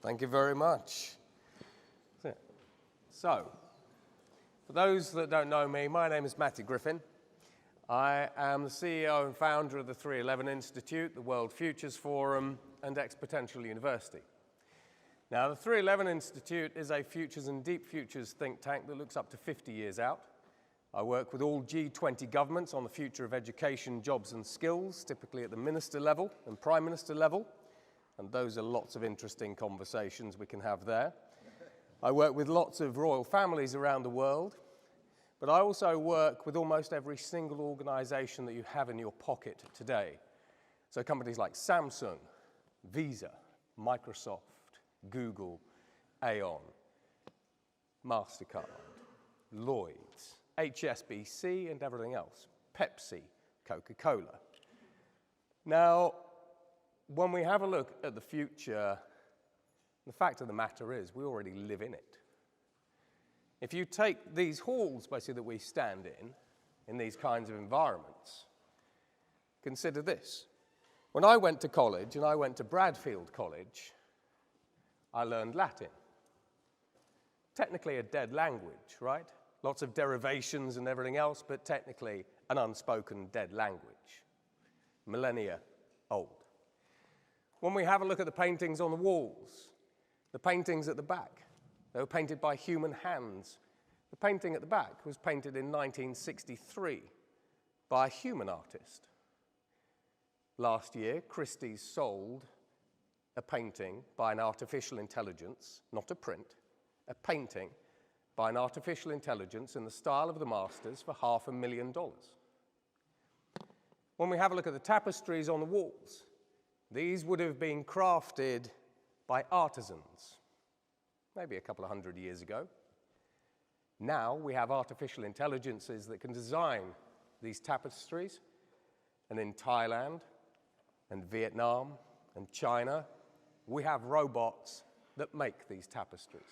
Thank you very much. So, for those that don't know me, my name is Griffin. I am the CEO and founder of the 311 Institute, the World Futures Forum, and Exponential University. Now, the 311 Institute is a futures and deep futures think tank that looks up to 50 years out. I work with all G20 governments on the future of education, jobs and skills, typically at the minister level and prime minister level. And those are lots of interesting conversations we can have there. I work with lots of royal families around the world, but I also work with almost every single organization that you have in your pocket today. So companies like Samsung, Visa, Microsoft, Google, Aon, MasterCard, Lloyds, HSBC, and everything else, Pepsi, Coca-Cola. Now, when we have a look at the future, the fact of the matter is we already live in it. If you take these halls, basically, that we stand in these kinds of environments, consider this. When I went to college, and I went to Bradfield College, I learned Latin. Technically a dead language, right? Lots of derivations and everything else, but technically an unspoken dead language. Millennia old. When we have a look at the paintings on the walls, the paintings at the back, they were painted by human hands. The painting at the back was painted in 1963 by a human artist. Last year, Christie's sold a painting by an artificial intelligence, not a print, a painting by an artificial intelligence in the style of the masters for $500,000. When we have a look at the tapestries on the walls, these would have been crafted by artisans, maybe a couple of hundred years ago. Now we have artificial intelligences that can design these tapestries, and in Thailand and Vietnam and China, we have robots that make these tapestries.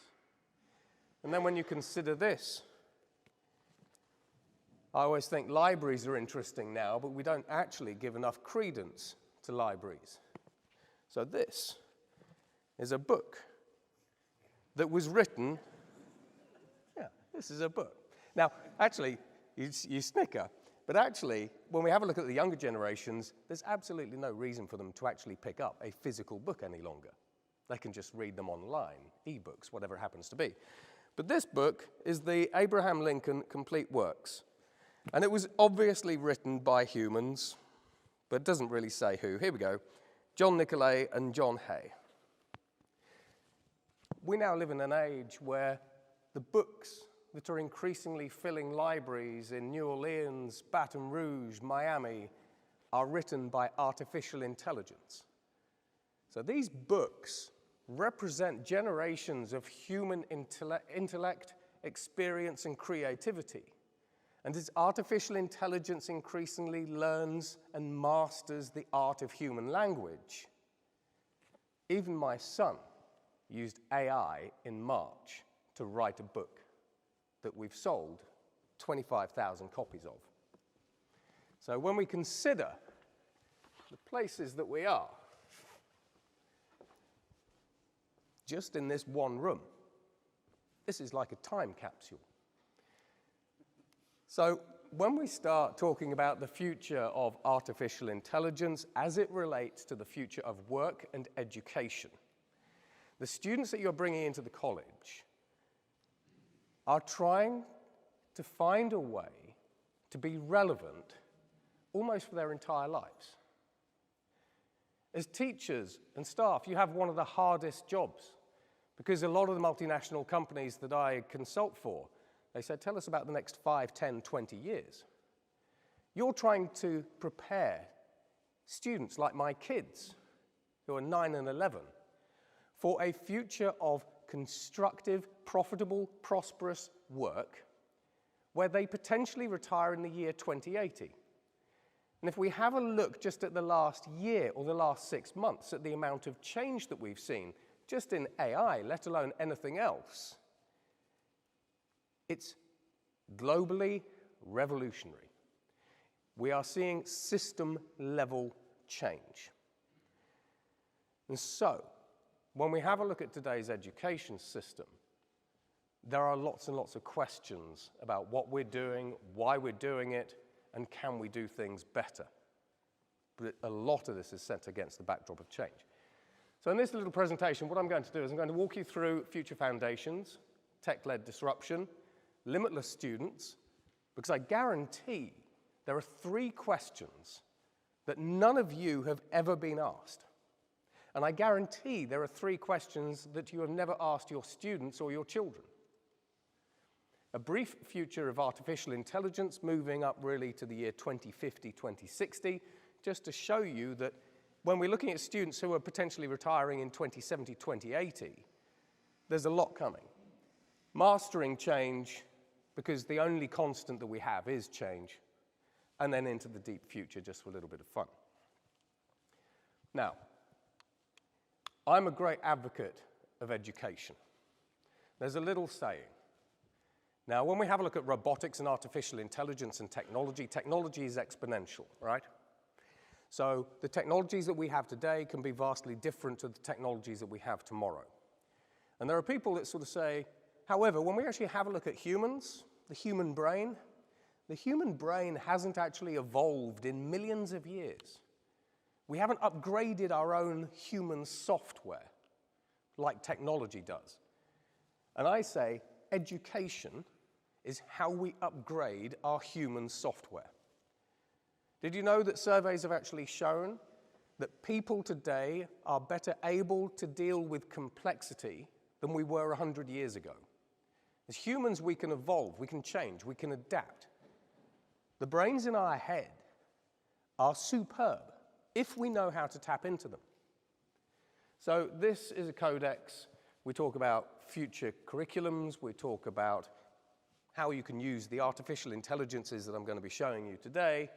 And then when you consider this, I always think libraries are interesting now, but we don't actually give enough credence to libraries. So this is a book that was written, this is a book. Now, actually, you snicker, but actually, when we have a look at the younger generations, there's absolutely no reason for them to actually pick up a physical book any longer. They can just read them online, e-books, whatever it happens to be. But this book is the Abraham Lincoln Complete Works. And it was obviously written by humans, but it doesn't really say who. Here we go. John Nicolay and John Hay. We now live in an age where the books that are increasingly filling libraries in New Orleans, Baton Rouge, Miami, are written by artificial intelligence. So these books represent generations of human intellect, experience, and creativity. And as artificial intelligence increasingly learns and masters the art of human language, even my son used AI in March to write a book that we've sold 25,000 copies of. So when we consider the places that we are, just in this one room, this is like a time capsule. So when we start talking about the future of artificial intelligence as it relates to the future of work and education, the students that you're bringing into the college are trying to find a way to be relevant almost for their entire lives. As teachers and staff, you have one of the hardest jobs because a lot of the multinational companies that I consult for, they said, tell us about the next 5, 10, 20 years. You're trying to prepare students like my kids, who are 9 and 11, for a future of constructive, profitable, prosperous work where they potentially retire in the year 2080. And if we have a look just at the last year or the last 6 months at the amount of change that we've seen, just in AI, let alone anything else, it's globally revolutionary. We are seeing system-level change. And so, when we have a look at today's education system, there are lots and lots of questions about what we're doing, why we're doing it, and can we do things better. But a lot of this is set against the backdrop of change. So in this little presentation, what I'm going to do is I'm going to walk you through future foundations, tech-led disruption, limitless students, because I guarantee there are 3 questions that none of you have ever been asked. And I guarantee there are 3 questions that you have never asked your students or your children. A brief future of artificial intelligence moving up really to the year 2050, 2060, just to show you that when we're looking at students who are potentially retiring in 2070, 2080, there's a lot coming. Mastering change, because the only constant that we have is change, and then into the deep future just for a little bit of fun. Now, I'm a great advocate of education. There's a little saying. Now, when we have a look at robotics and artificial intelligence and technology, technology is exponential, right? So the technologies that we have today can be vastly different to the technologies that we have tomorrow. And there are people that sort of say, however, when we actually have a look at humans, the human brain hasn't actually evolved in millions of years. We haven't upgraded our own human software like technology does. And I say education is how we upgrade our human software. Did you know that surveys have actually shown that people today are better able to deal with complexity than we were 100 years ago? As humans, we can evolve, we can change, we can adapt. The brains in our head are superb if we know how to tap into them. So this is a codex. We talk about future curriculums. We talk about how you can use the artificial intelligences that I'm going to be showing you today,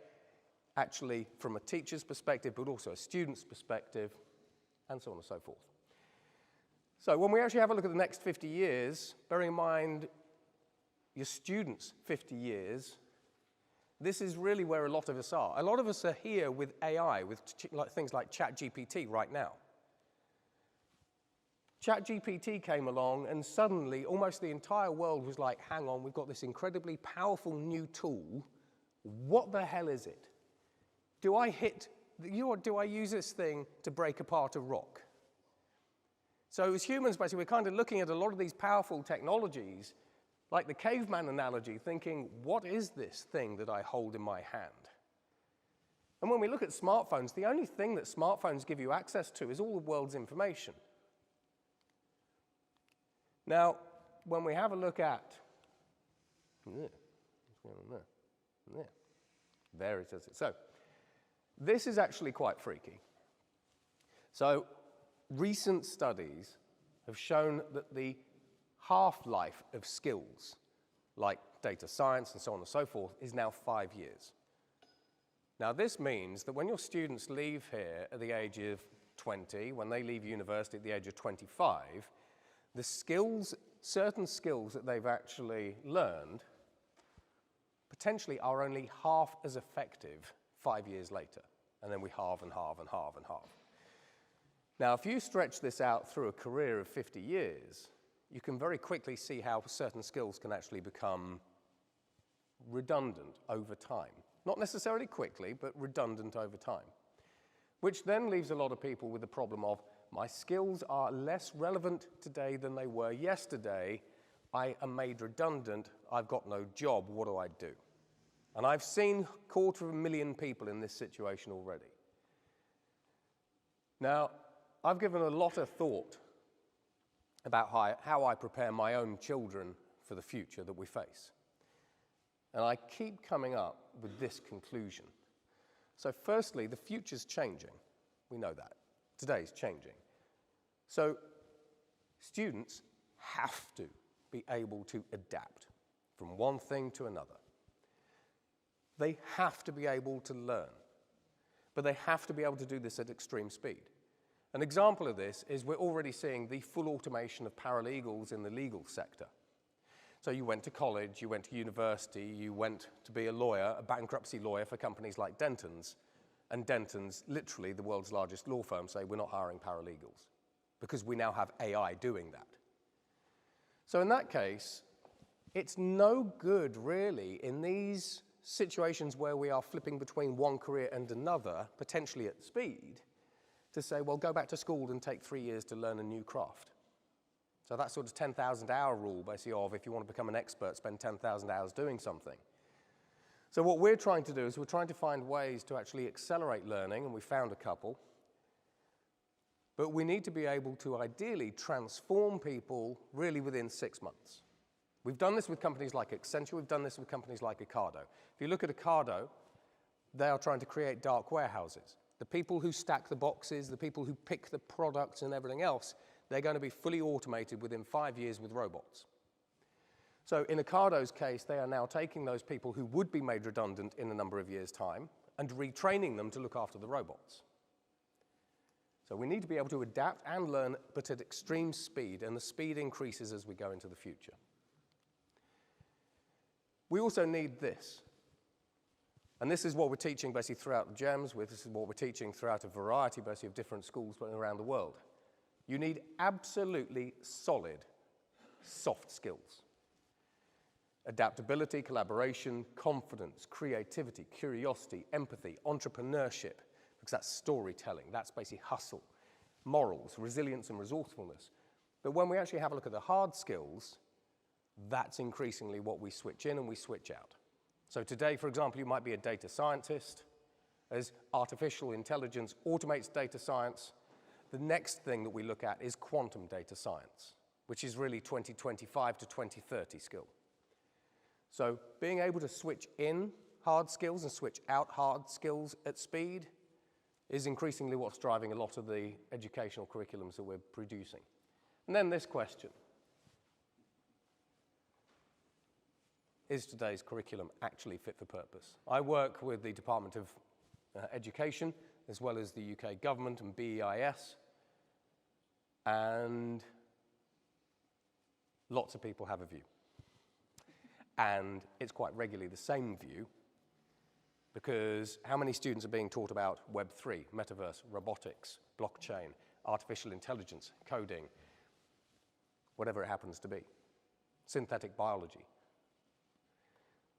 actually from a teacher's perspective, but also a student's perspective, and so on and so forth. So when we actually have a look at the next 50 years, bearing in mind your students' 50 years, this is really where a lot of us are. A lot of us are here with AI, with things like ChatGPT right now. ChatGPT came along, and suddenly almost the entire world was like, hang on, we've got this incredibly powerful new tool. What the hell is it? Do I use this thing to break apart a rock? So as humans, basically, we're kind of looking at a lot of these powerful technologies, like the caveman analogy, thinking, what is this thing that I hold in my hand? And when we look at smartphones, the only thing that smartphones give you access to is all the world's information. Now, when we have a look at, there it is. So, this is actually quite freaky. So, recent studies have shown that the half-life of skills, like data science and so on and so forth, is now 5 years. Now, this means that when your students leave here at the age of 20, when they leave university at the age of 25, the skills, certain skills that they've actually learned, potentially are only half as effective 5 years later. And then we halve and halve and halve and halve. Now, if you stretch this out through a career of 50 years, you can very quickly see how certain skills can actually become redundant over time. Not necessarily quickly, but redundant over time. Which then leaves a lot of people with the problem of, my skills are less relevant today than they were yesterday. I am made redundant. I've got no job. What do I do? And I've seen 250,000 people in this situation already. Now, I've given a lot of thought about how I prepare my own children for the future that we face. And I keep coming up with this conclusion. So firstly, the future's changing. We know that. Today's changing. So students have to be able to adapt from one thing to another. They have to be able to learn. But they have to be able to do this at extreme speed. An example of this is we're already seeing the full automation of paralegals in the legal sector. So you went to college, you went to university, you went to be a lawyer, a bankruptcy lawyer for companies like Dentons. And Dentons, literally the world's largest law firm, say we're not hiring paralegals. because we now have AI doing that. So in that case, it's no good really in these situations where we are flipping between one career and another, potentially at speed, to say, well, go back to school and take 3 years to learn a new craft. So that sort of 10,000 hour rule, basically, of if you want to become an expert, spend 10,000 hours doing something. So what we're trying to do is we're trying to find ways to actually accelerate learning, and we found a couple. But we need to be able to ideally transform people really within 6 months. We've done this with companies like Accenture, we've done this with companies like Ocado. If you look at Ocado, they are trying to create dark warehouses. The people who stack the boxes, the people who pick the products and everything else, they're going to be fully automated within 5 years with robots. So in Ocado's case, they are now taking those people who would be made redundant in a number of years' time and retraining them to look after the robots. So we need to be able to adapt and learn, but at extreme speed, and the speed increases as we go into the future. We also need this. And this is what we're teaching basically throughout the GEMS, this is what we're teaching throughout a variety basically of different schools around the world. You need absolutely solid soft skills. Adaptability, collaboration, confidence, creativity, curiosity, empathy, entrepreneurship, because that's storytelling, that's basically hustle, morals, resilience and resourcefulness. But when we actually have a look at the hard skills, that's increasingly what we switch in and we switch out. So today, for example, you might be a data scientist. As artificial intelligence automates data science, the next thing that we look at is quantum data science, which is really 2025 to 2030 skill. So being able to switch in hard skills and switch out hard skills at speed is increasingly what's driving a lot of the educational curriculums that we're producing. And then this question. Is today's curriculum actually fit for purpose? I work with the Department of Education, as well as the UK government and BEIS, and lots of people have a view. And it's quite regularly the same view, because how many students are being taught about Web3, metaverse, robotics, blockchain, artificial intelligence, coding, whatever it happens to be, synthetic biology?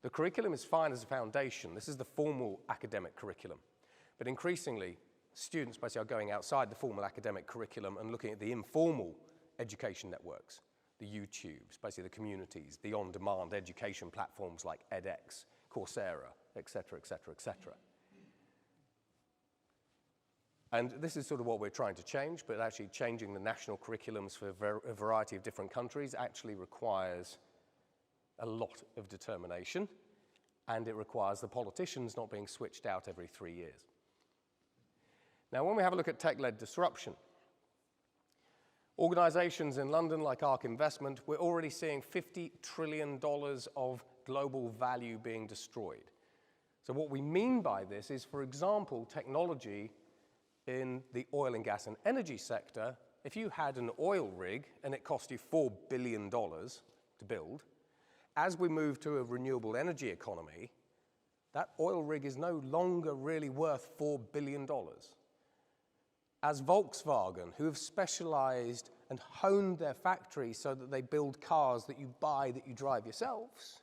The curriculum is fine as a foundation. This is the formal academic curriculum. But increasingly, students basically are going outside the formal academic curriculum and looking at the informal education networks, the YouTubes, basically the communities, the on-demand education platforms like edX, Coursera, et cetera, et cetera, et cetera. And this is sort of what we're trying to change, but actually changing the national curriculums for a variety of different countries actually requires a lot of determination, and it requires the politicians not being switched out every 3 years. Now, when we have a look at tech-led disruption, organizations in London like ARK Investment, we're already seeing $50 trillion of global value being destroyed. So what we mean by this is, for example, technology in the oil and gas and energy sector. If you had an oil rig and it cost you $4 billion to build, as we move to a renewable energy economy, that oil rig is no longer really worth $4 billion. As Volkswagen, who have specialized and honed their factories so that they build cars that you buy, that you drive yourselves,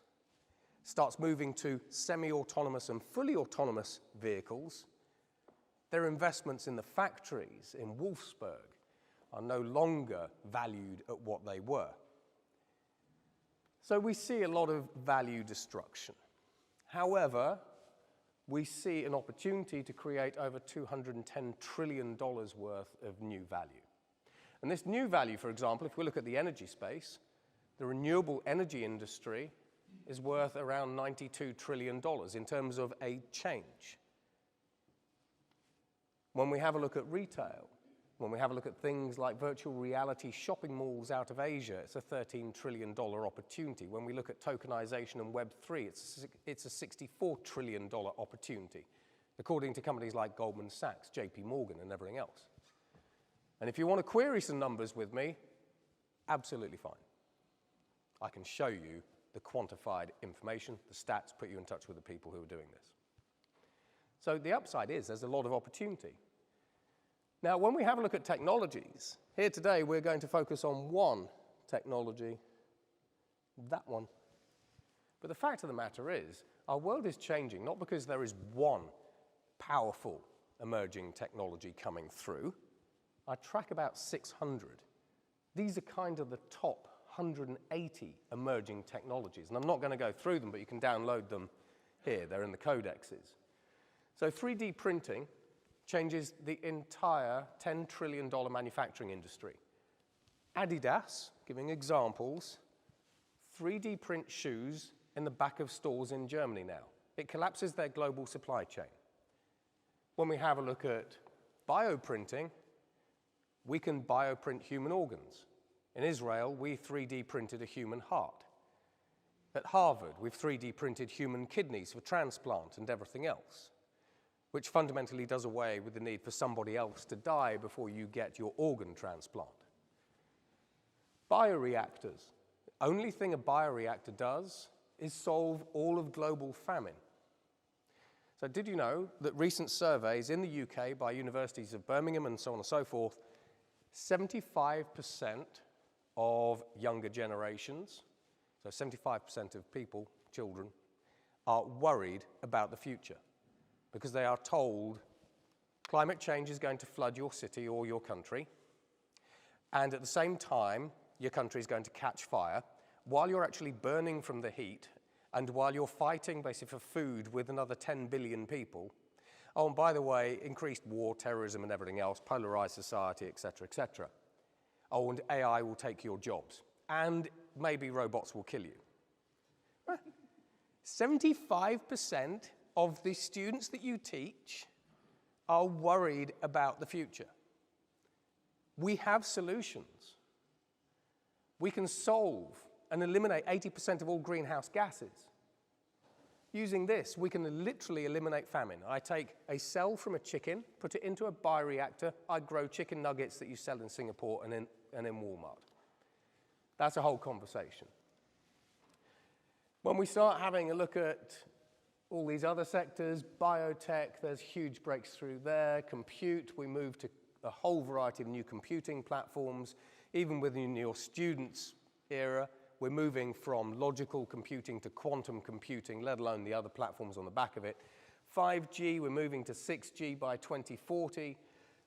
starts moving to semi-autonomous and fully autonomous vehicles, their investments in the factories in Wolfsburg are no longer valued at what they were. So we see a lot of value destruction. However, we see an opportunity to create over $210 trillion worth of new value. And this new value, for example, if we look at the energy space, the renewable energy industry is worth around $92 trillion in terms of a change. When we have a look at retail, when we have a look at things like virtual reality shopping malls out of Asia, it's a $13 trillion opportunity. When we look at tokenization and Web3, it's a $64 trillion opportunity, according to companies like Goldman Sachs, JP Morgan, and everything else. And if you want to query some numbers with me, absolutely fine. I can show you the quantified information, the stats, put you in touch with the people who are doing this. So the upside is there's a lot of opportunity. Now, when we have a look at technologies, here today we're going to focus on one technology, that one. But the fact of the matter is, our world is changing, not because there is one powerful emerging technology coming through. I track about 600. These are kind of the top 180 emerging technologies. And I'm not going to go through them, but you can download them here. They're in the codexes. So 3D printing changes the entire $10 trillion manufacturing industry. Adidas, giving examples, 3D print shoes in the back of stores in Germany now. It collapses their global supply chain. When we have a look at bioprinting, we can bioprint human organs. In Israel, we 3D printed a human heart. At Harvard, we've 3D printed human kidneys for transplant and everything else, which fundamentally does away with the need for somebody else to die before you get your organ transplant. Bioreactors. The only thing a bioreactor does is solve all of global famine. So did you know that recent surveys in the UK by universities of Birmingham and so on and so forth, 75% of younger generations, so 75% of people, children, are worried about the future because they are told climate change is going to flood your city or your country, and at the same time, your country is going to catch fire while you're actually burning from the heat and while you're fighting basically for food with another 10 billion people. Oh, and by the way, increased war, terrorism, and everything else, polarized society, et cetera, et cetera. Oh, and AI will take your jobs, and maybe robots will kill you. 75% of the students that you teach are worried about the future. We have solutions. We can solve and eliminate 80% of all greenhouse gases. Using this, we can literally eliminate famine. I take a cell from a chicken, put it into a bioreactor, I grow chicken nuggets that you sell in Singapore and in Walmart. That's a whole conversation. When we start having a look at all these other sectors, biotech, there's huge breakthrough there. Compute, we move to a whole variety of new computing platforms. Even within your students' era, we're moving from logical computing to quantum computing, let alone the other platforms on the back of it. 5G, we're moving to 6G by 2040.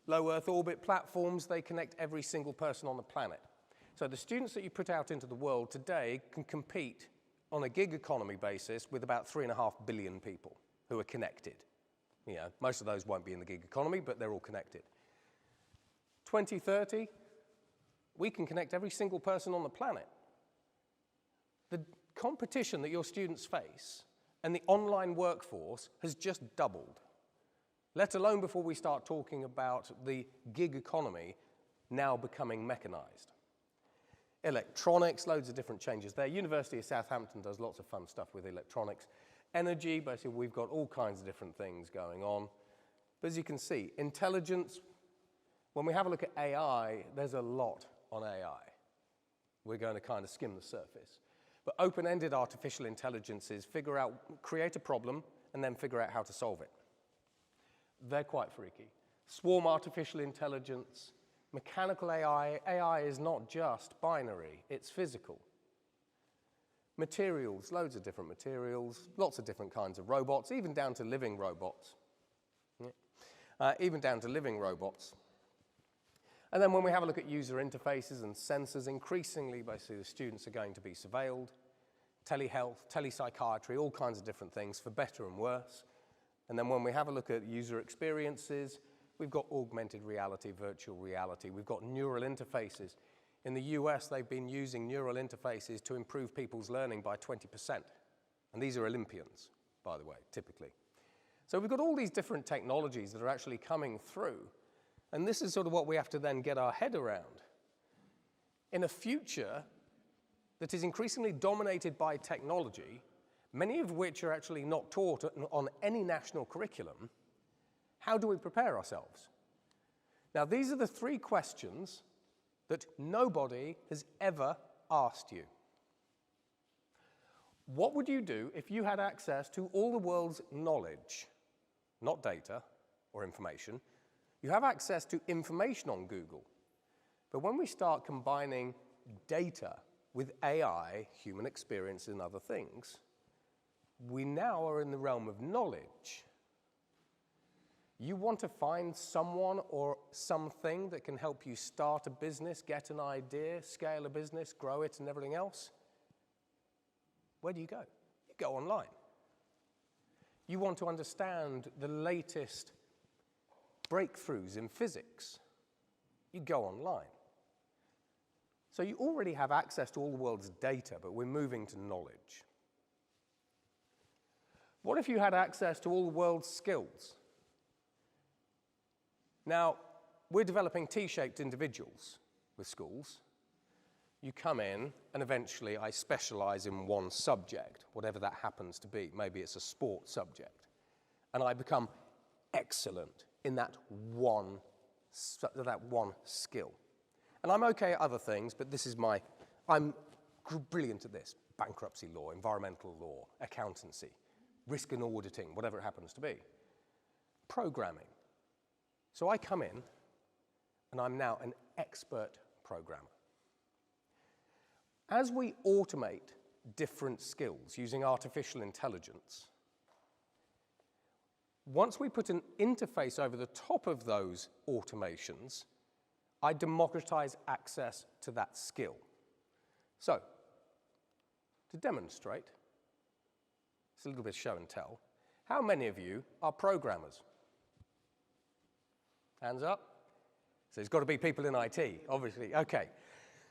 Low Earth orbit platforms, they connect every single person on the planet. So the students that you put out into the world today can compete on a gig economy basis with about 3.5 billion people who are connected. You know, most of those won't be in the gig economy, but they're all connected. 2030, we can connect every single person on the planet. The competition that your students face and the online workforce has just doubled, let alone before we start talking about the gig economy now becoming mechanized. Electronics, loads of different changes there. University of Southampton does lots of fun stuff with electronics. Energy, basically we've got all kinds of different things going on. But as you can see, intelligence, when we have a look at AI, there's a lot on AI. We're going to kind of skim the surface. But open-ended artificial intelligence is create a problem, and then figure out how to solve it. They're quite freaky. Swarm artificial intelligence, mechanical AI. AI is not just binary, it's physical. Materials, loads of different materials, lots of different kinds of robots, even down to living robots. Even down to living robots. And then when we have a look at user interfaces and sensors, increasingly, basically, the students are going to be surveilled. Telehealth, telepsychiatry, all kinds of different things, for better and worse. And then when we have a look at user experiences, we've got augmented reality, virtual reality. We've got neural interfaces. In the US, they've been using neural interfaces to improve people's learning by 20%. And these are Olympians, by the way, typically. So we've got all these different technologies that are actually coming through. And this is sort of what we have to then get our head around. In a future that is increasingly dominated by technology, many of which are actually not taught on any national curriculum, how do we prepare ourselves? Now, these are the three questions that nobody has ever asked you. What would you do if you had access to all the world's knowledge, not data or information, You have access to information on Google. But when we start combining data with AI, human experience, and other things, we now are in the realm of knowledge. You want to find someone or something that can help you start a business, get an idea, scale a business, grow it, and everything else? Where do you go? You go online. You want to understand the latest breakthroughs in physics? You go online. So you already have access to all the world's data, but we're moving to knowledge. What if you had access to all the world's skills? Now, we're developing T-shaped individuals with schools. You come in, and eventually I specialize in one subject, whatever that happens to be. Maybe it's a sport subject. And I become excellent in that one skill. And I'm okay at other things, but I'm brilliant at this. Bankruptcy law, environmental law, accountancy, risk and auditing, whatever it happens to be. Programming. So I come in, and I'm now an expert programmer. As we automate different skills using artificial intelligence, once we put an interface over the top of those automations, I democratize access to that skill. So, to demonstrate, it's a little bit show and tell, how many of you are programmers? Hands up. So it's got to be people in IT, obviously. Okay.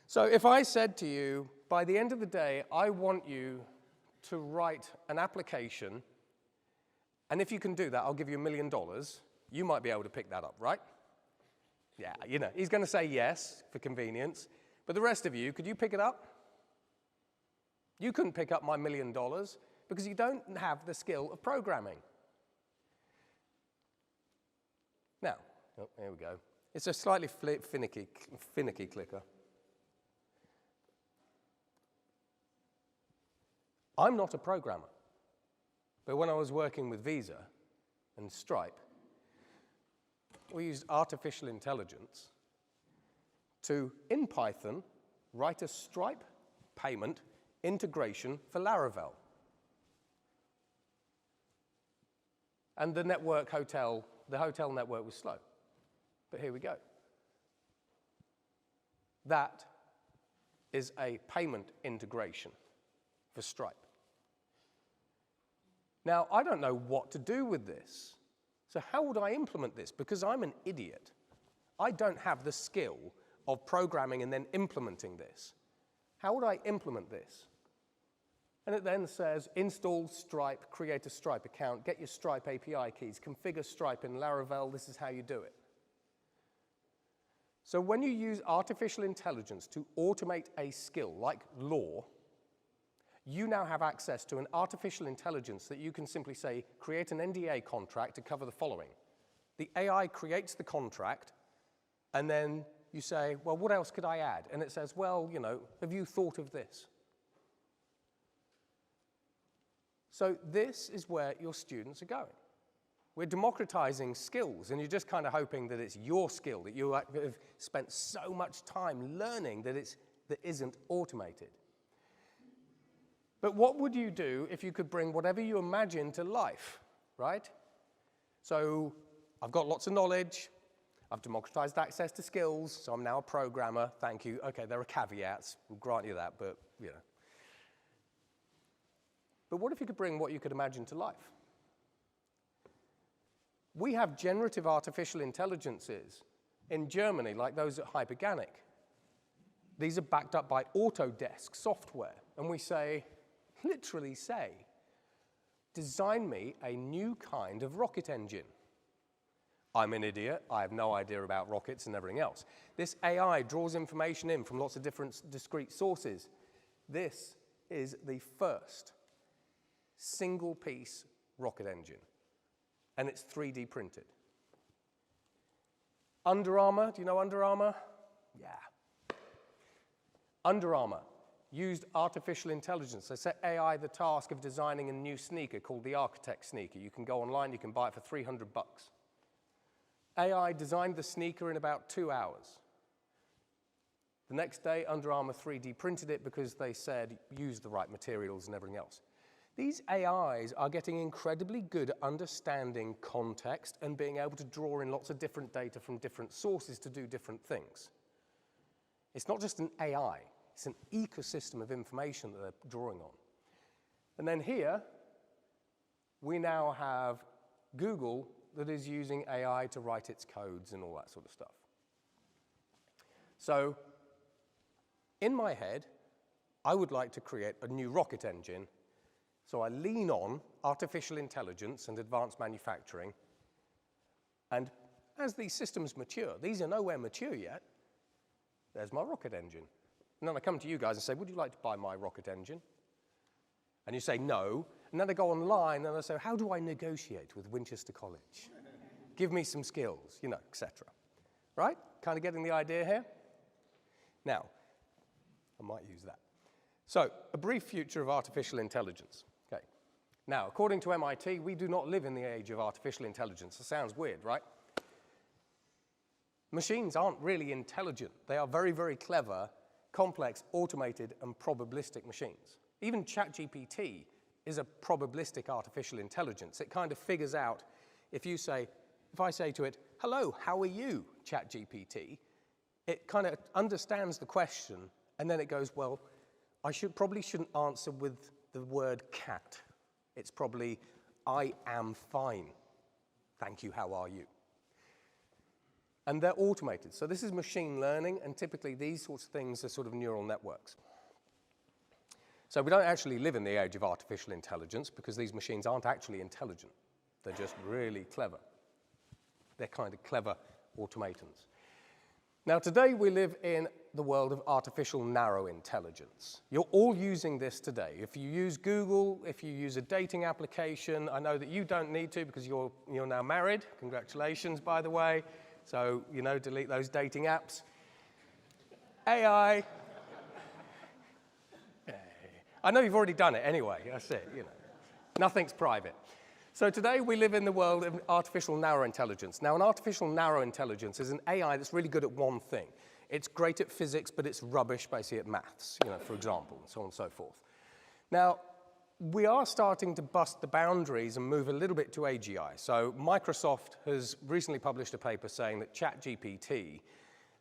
So if I said to you, by the end of the day, I want you to write an application, and if you can do that, I'll give you $1 million, you might be able to pick that up, right? Yeah, you know, he's going to say yes for convenience. But the rest of you, could you pick it up? You couldn't pick up my $1 million because you don't have the skill of programming. Now, oh, here we go. It's a slightly finicky clicker. I'm not a programmer. But when I was working with Visa and Stripe, we used artificial intelligence to, in Python, write a Stripe payment integration for Laravel. And the hotel network was slow. But here we go. That is a payment integration for Stripe. Now, I don't know what to do with this. So how would I implement this? Because I'm an idiot. I don't have the skill of programming and then implementing this. How would I implement this? And it then says, install Stripe, create a Stripe account, get your Stripe API keys, configure Stripe in Laravel, this is how you do it. So when you use artificial intelligence to automate a skill like law, you now have access to an artificial intelligence that you can simply say, create an NDA contract to cover the following. The AI creates the contract, and then you say, well, what else could I add? And it says, well, you know, have you thought of this? So this is where your students are going. We're democratizing skills, and you're just kind of hoping that it's your skill, that you have spent so much time learning that isn't automated. But what would you do if you could bring whatever you imagine to life, right? So I've got lots of knowledge. I've democratized access to skills, so I'm now a programmer. Thank you. Okay, there are caveats. We'll grant you that, but, you know. But what if you could bring what you could imagine to life? We have generative artificial intelligences in Germany, like those at Hyperganic. These are backed up by Autodesk software, and we literally say, design me a new kind of rocket engine. I'm an idiot. I have no idea about rockets and everything else. This AI draws information in from lots of different discrete sources. This is the first single-piece rocket engine, and it's 3D printed. Under Armour, do you know Under Armour? Yeah. Under Armour used artificial intelligence. They set AI the task of designing a new sneaker called the Architect sneaker. You can go online, you can buy it for $300. AI designed the sneaker in about 2 hours. The next day, Under Armour 3D printed it because they said use the right materials and everything else. These AIs are getting incredibly good at understanding context and being able to draw in lots of different data from different sources to do different things. It's not just an AI, it's an ecosystem of information that they're drawing on. And then here, we now have Google that is using AI to write its codes and all that sort of stuff. So, in my head, I would like to create a new rocket engine. So I lean on artificial intelligence and advanced manufacturing. And as these systems mature, these are nowhere mature yet, there's my rocket engine. And then I come to you guys and say, would you like to buy my rocket engine? And you say no. And then I go online and I say, how do I negotiate with Winchester College? Give me some skills, you know, etc. Right? Kind of getting the idea here? Now, I might use that. So, a brief future of artificial intelligence. Okay. Now, according to MIT, we do not live in the age of artificial intelligence. It sounds weird, right? Machines aren't really intelligent. They are very, very clever, complex, automated, and probabilistic machines. Even ChatGPT is a probabilistic artificial intelligence. It kind of figures out, if I say to it, hello, how are you, ChatGPT? It kind of understands the question, and then it goes, well, I probably shouldn't answer with the word cat. It's probably, I am fine. Thank you, how are you? And they're automated. So this is machine learning, and typically these sorts of things are sort of neural networks. So we don't actually live in the age of artificial intelligence because these machines aren't actually intelligent. They're just really clever. They're kind of clever automatons. Now, today we live in the world of artificial narrow intelligence. You're all using this today. If you use Google, if you use a dating application, I know that you don't need to because you're now married. Congratulations, by the way. So, you know, delete those dating apps. AI. I know you've already done it anyway. That's it, you know. Nothing's private. So today we live in the world of artificial narrow intelligence. Now, an artificial narrow intelligence is an AI that's really good at one thing. It's great at physics, but it's rubbish basically at maths, you know, for example, and so on and so forth. Now, we are starting to bust the boundaries and move a little bit to AGI. So Microsoft has recently published a paper saying that ChatGPT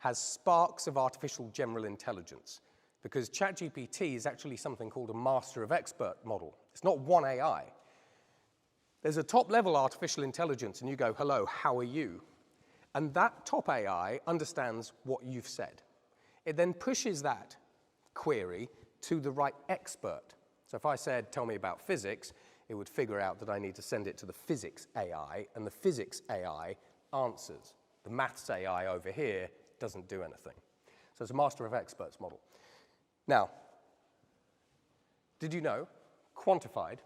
has sparks of artificial general intelligence because ChatGPT is actually something called a master of expert model. It's not one AI. There's a top-level artificial intelligence, and you go, hello, how are you? And that top AI understands what you've said. It then pushes that query to the right expert. So if I said, tell me about physics, it would figure out that I need to send it to the physics AI, and the physics AI answers. The maths AI over here doesn't do anything. So it's a master of experts model. Now, did you know, quantified,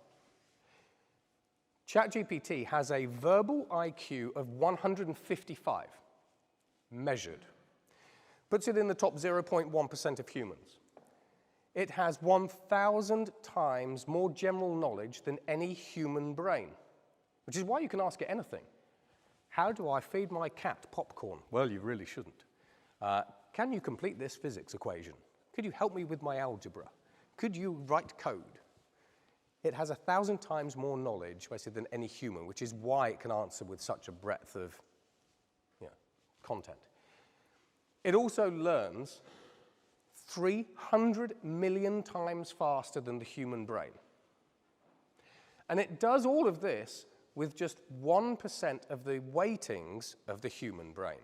ChatGPT has a verbal IQ of 155, measured. Puts it in the top 0.1% of humans. It has 1,000 times more general knowledge than any human brain, which is why you can ask it anything. How do I feed my cat popcorn? Well, you really shouldn't. Can you complete this physics equation? Could you help me with my algebra? Could you write code? It has 1,000 times more knowledge, basically, than any human, which is why it can answer with such a breadth of content. It also learns 300 million times faster than the human brain. And it does all of this with just 1% of the weightings of the human brain.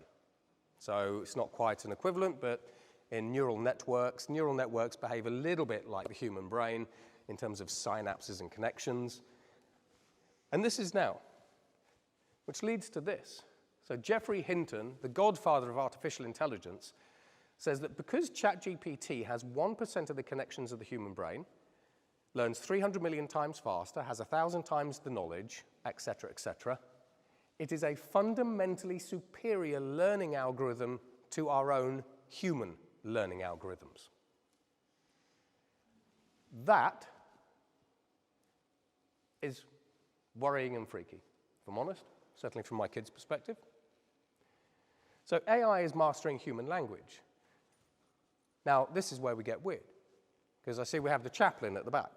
So it's not quite an equivalent, but in neural networks behave a little bit like the human brain in terms of synapses and connections. And this is now, which leads to this. So Geoffrey Hinton, the godfather of artificial intelligence, says that because ChatGPT has 1% of the connections of the human brain, learns 300 million times faster, has 1,000 times the knowledge, etc., etc., it is a fundamentally superior learning algorithm to our own human learning algorithms. That is worrying and freaky, if I'm honest, certainly from my kids' perspective. So AI is mastering human language. Now, this is where we get weird, because I see we have the chaplain at the back.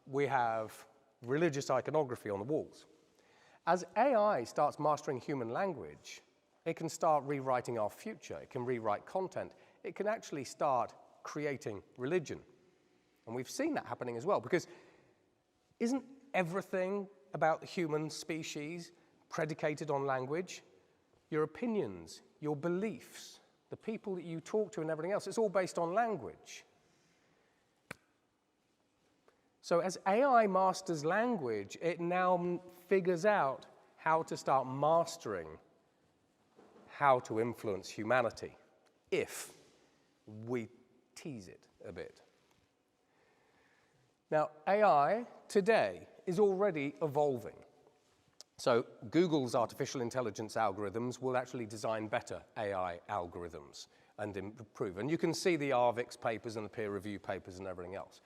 We have religious iconography on the walls. As AI starts mastering human language, it can start rewriting our future. It can rewrite content. It can actually start creating religion. And we've seen that happening as well, because isn't everything about the human species predicated on language? Your opinions, your beliefs, the people that you talk to and everything else, it's all based on language. So as AI masters language, it now figures out how to start mastering how to influence humanity, if we tease it a bit. Now, AI today is already evolving. So Google's artificial intelligence algorithms will actually design better AI algorithms and improve. And you can see the ARVIX papers and the peer review papers and everything else.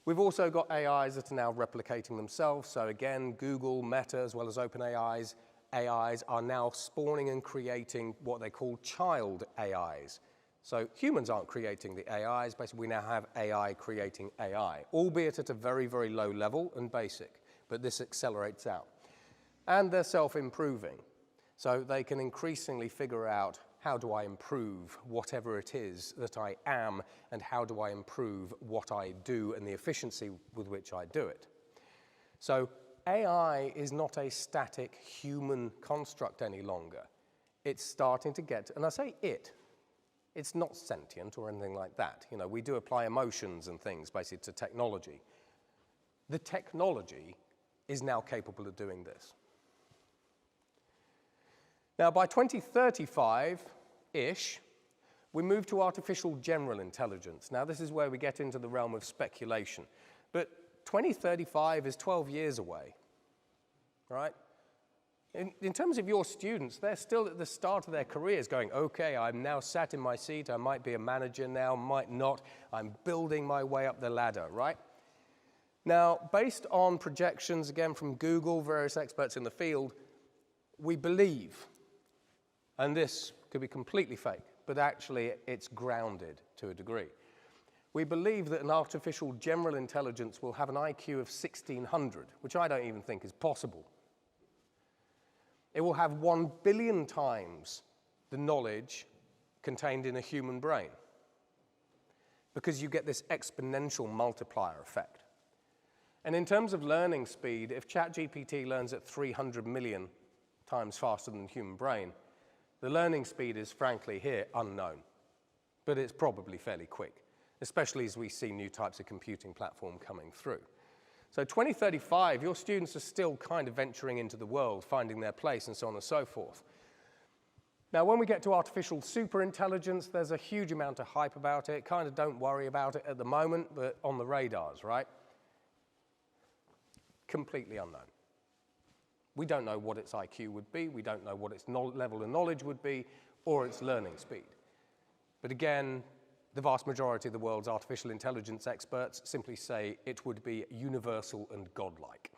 We've also got AIs that are now replicating themselves. So again, Google, Meta, as well as OpenAI's AIs are now spawning and creating what they call child AIs. So humans aren't creating the AIs. Basically, we now have AI creating AI, albeit at a very, very low level and basic. But this accelerates out. And they're self-improving. So they can increasingly figure out, how do I improve whatever it is that I am, and how do I improve what I do and the efficiency with which I do it? So AI is not a static human construct any longer. It's starting to get, and I say it's not sentient or anything like that. You know, we do apply emotions and things basically to technology. The technology is now capable of doing this. Now, by 2035-ish, we move to artificial general intelligence. Now, this is where we get into the realm of speculation. But 2035 is 12 years away, right? In terms of your students, they're still at the start of their careers going, okay, I'm now sat in my seat, I might be a manager now, might not, I'm building my way up the ladder, right? Now, based on projections, again, from Google, various experts in the field, we believe, and this could be completely fake, but actually it's grounded to a degree. We believe that an artificial general intelligence will have an IQ of 1600, which I don't even think is possible. It will have 1 billion times the knowledge contained in a human brain, because you get this exponential multiplier effect. And in terms of learning speed, if ChatGPT learns at 300 million times faster than the human brain, the learning speed is, frankly, here unknown. But it's probably fairly quick, especially as we see new types of computing platform coming through. So 2035, your students are still kind of venturing into the world, finding their place, and so on and so forth. Now, when we get to artificial superintelligence, there's a huge amount of hype about it. Kind of don't worry about it at the moment, but on the radars, right? Completely unknown. We don't know what its IQ would be. We don't know what its level of knowledge would be, or its learning speed. But again, the vast majority of the world's artificial intelligence experts simply say it would be universal and godlike.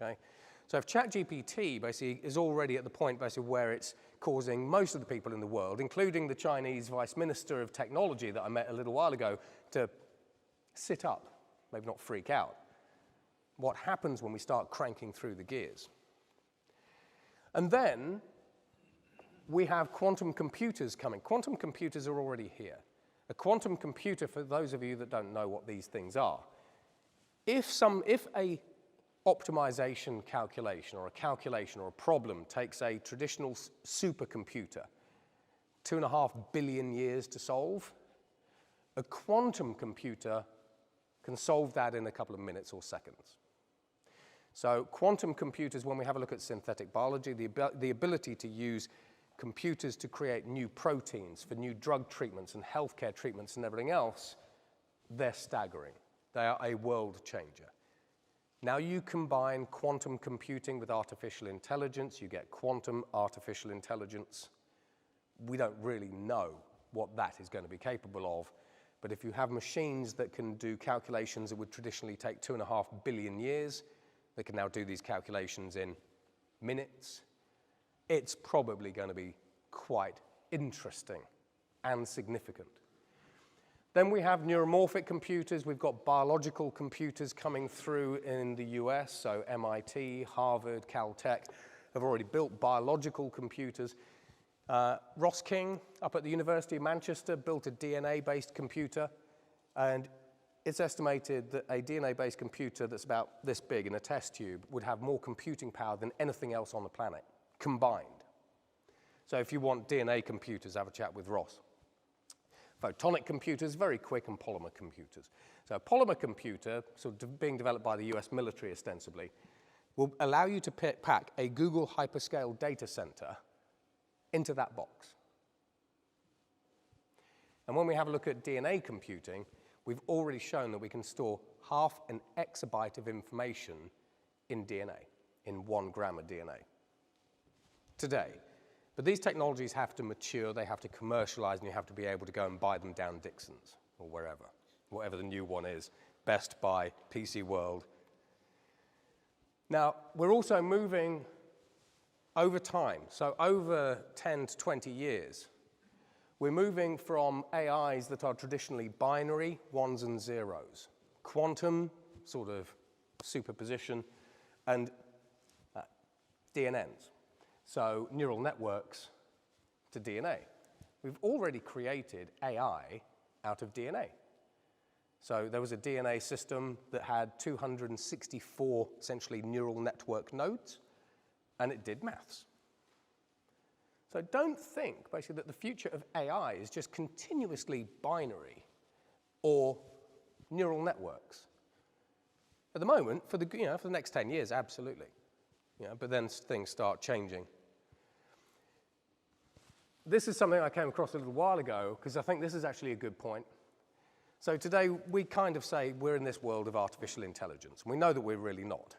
Okay? So if ChatGPT basically is already at the point basically where it's causing most of the people in the world, including the Chinese Vice Minister of Technology that I met a little while ago, to sit up, maybe not freak out. What happens when we start cranking through the gears? And then we have quantum computers coming. Quantum computers are already here. A quantum computer, for those of you that don't know what these things are, if a optimization calculation or a calculation or a problem takes a traditional supercomputer 2.5 billion years to solve, a quantum computer can solve that in a couple of minutes or seconds. So quantum computers, when we have a look at synthetic biology, the ability to use computers to create new proteins for new drug treatments and healthcare treatments and everything else, they're staggering. They are a world changer. Now you combine quantum computing with artificial intelligence, you get quantum artificial intelligence. We don't really know what that is going to be capable of, but if you have machines that can do calculations that would traditionally take 2.5 billion years, they can now do these calculations in minutes, it's probably going to be quite interesting and significant. Then we have neuromorphic computers. We've got biological computers coming through in the US. So MIT, Harvard, Caltech have already built biological computers. Ross King up at the University of Manchester built a DNA-based computer. And it's estimated that a DNA-based computer that's about this big in a test tube would have more computing power than anything else on the planet combined. So if you want DNA computers, have a chat with Ross. Photonic computers, very quick, and polymer computers. So a polymer computer, sort of being developed by the US military ostensibly, will allow you to pack a Google hyperscale data center into that box. And when we have a look at DNA computing, we've already shown that we can store half an exabyte of information in DNA, in 1 gram of DNA today. But these technologies have to mature, they have to commercialize, and you have to be able to go and buy them down Dixon's or wherever, whatever the new one is, Best Buy, PC World. Now, we're also moving over time, so over 10 to 20 years, we're moving from AIs that are traditionally binary, ones and zeros, quantum, sort of superposition, and DNNs. So neural networks to DNA. We've already created AI out of DNA. So there was a DNA system that had 264 essentially neural network nodes, and it did maths. So don't think basically that the future of AI is just continuously binary or neural networks. At the moment, for the next 10 years, absolutely. But then things start changing. This is something I came across a little while ago, because I think this is actually a good point. So today, we kind of say we're in this world of artificial intelligence. We know that we're really not.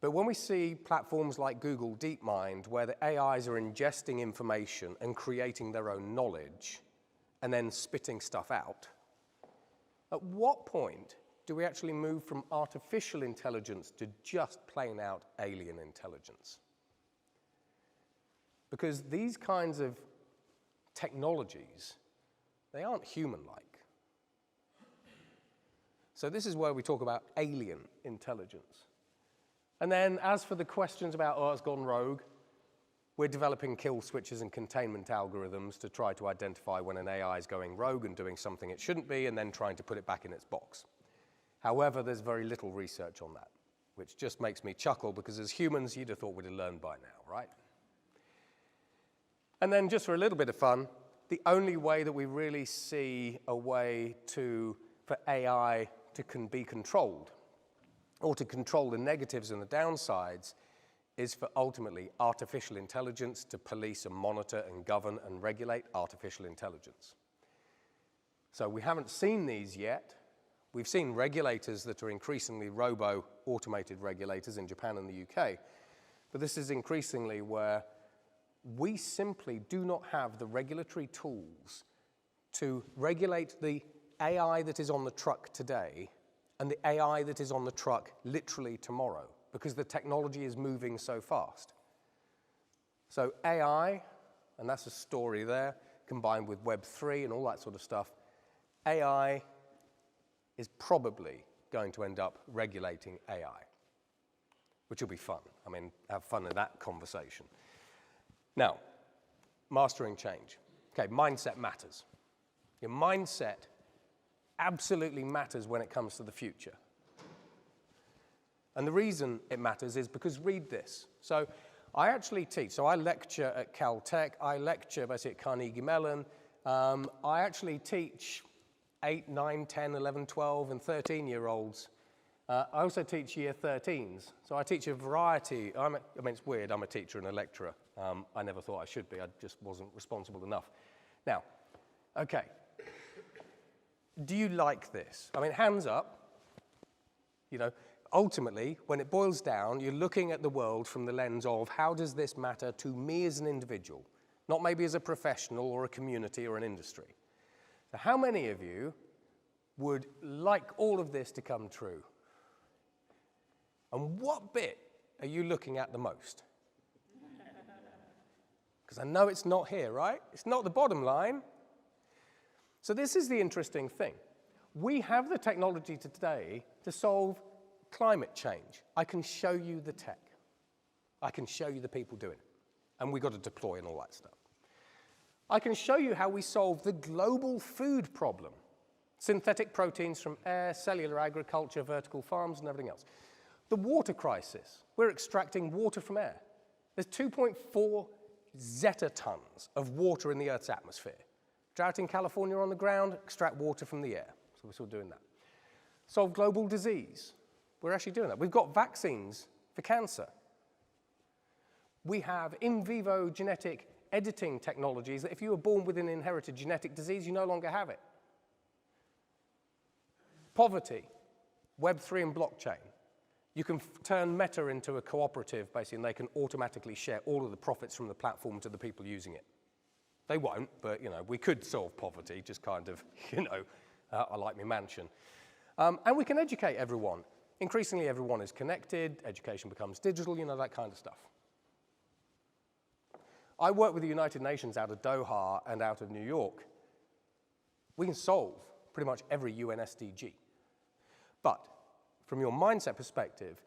But when we see platforms like Google DeepMind, where the AIs are ingesting information and creating their own knowledge, and then spitting stuff out, at what point do we actually move from artificial intelligence to just plain out alien intelligence? Because these kinds of technologies, they aren't human-like. So this is where we talk about alien intelligence. And then as for the questions about, oh, it's gone rogue, we're developing kill switches and containment algorithms to try to identify when an AI is going rogue and doing something it shouldn't be, and then trying to put it back in its box. However, there's very little research on that, which just makes me chuckle, because as humans, you'd have thought we'd have learned by now, right? And then just for a little bit of fun, the only way that we really see a way for AI to be controlled, or to control the negatives and the downsides, is for ultimately artificial intelligence to police and monitor and govern and regulate artificial intelligence. So we haven't seen these yet. We've seen regulators that are increasingly robo-automated regulators in Japan and the UK. But this is increasingly where we simply do not have the regulatory tools to regulate the AI that is on the truck today and the AI that is on the truck literally tomorrow, because the technology is moving so fast. So AI, and that's a story there, combined with Web3 and all that sort of stuff, AI is probably going to end up regulating AI, which will be fun. I mean, have fun in that conversation. Now, mastering change. Okay, mindset matters. Your mindset absolutely matters when it comes to the future. And the reason it matters is because read this. So I actually teach. So I lecture at Caltech. I lecture basically at Carnegie Mellon. I actually teach 8, 9, 10, 11, 12, and 13-year-olds. I also teach year 13s. So I teach a variety. I mean, it's weird. I'm a teacher and a lecturer. I never thought I should be. I just wasn't responsible enough. Now, okay. Do you like this? I mean, hands up. Ultimately, when it boils down, you're looking at the world from the lens of how does this matter to me as an individual, not maybe as a professional or a community or an industry. So how many of you would like all of this to come true? And what bit are you looking at the most? Because I know it's not here, right? It's not the bottom line. So this is the interesting thing. We have the technology today to solve climate change. I can show you the tech. I can show you the people doing it. And we've got to deploy and all that stuff. I can show you how we solve the global food problem. Synthetic proteins from air, cellular agriculture, vertical farms, and everything else. The water crisis. We're extracting water from air. There's 2.4 zetatons of water in the Earth's atmosphere. Drought in California on the ground, extract water from the air. So we're still doing that. Solve global disease. We're actually doing that. We've got vaccines for cancer. We have in vivo genetic editing technologies that if you were born with an inherited genetic disease, you no longer have it. Poverty, Web3 and blockchain. You can turn Meta into a cooperative, basically, and they can automatically share all of the profits from the platform to the people using it. They won't, but, we could solve poverty, just kind of, I like my mansion. And we can educate everyone. Increasingly, everyone is connected, education becomes digital, that kind of stuff. I work with the United Nations out of Doha and out of New York. We can solve pretty much every UN SDG. But from your mindset perspective,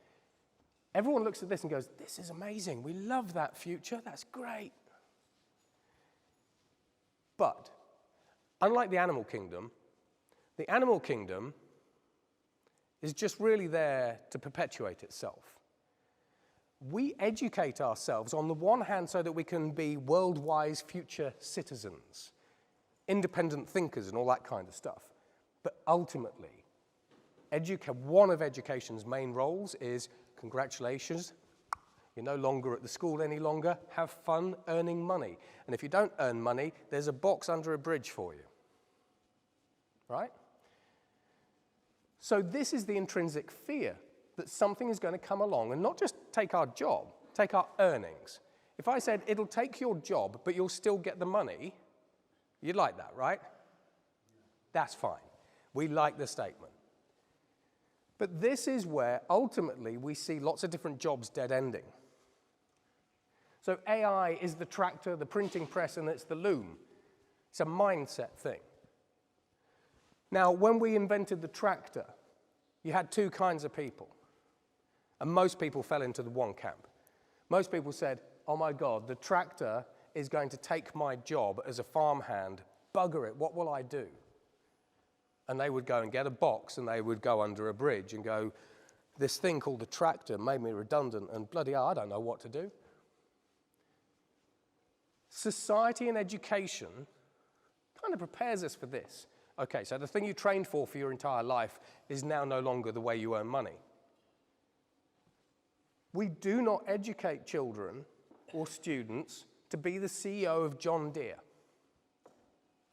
everyone looks at this and goes, this is amazing. We love that future. That's great. But unlike the animal kingdom is just really there to perpetuate itself. We educate ourselves on the one hand so that we can be world-wise future citizens, independent thinkers and all that kind of stuff. But ultimately, one of education's main roles is, congratulations, you're no longer at the school any longer, have fun earning money. And if you don't earn money, there's a box under a bridge for you, right? So this is the intrinsic fear that something is going to come along and not just take our job, take our earnings. If I said, it'll take your job, but you'll still get the money, you'd like that, right? That's fine. We like the statement. But this is where, ultimately, we see lots of different jobs dead-ending. So AI is the tractor, the printing press, and it's the loom. It's a mindset thing. Now, when we invented the tractor, you had two kinds of people. And most people fell into the one camp. Most people said, oh my God, the tractor is going to take my job as a farmhand. Bugger it, what will I do? And they would go and get a box and they would go under a bridge and go, this thing called the tractor made me redundant and bloody hell, I don't know what to do. Society and education kind of prepares us for this. Okay, so the thing you trained for your entire life is now no longer the way you earn money. We do not educate children or students to be the CEO of John Deere.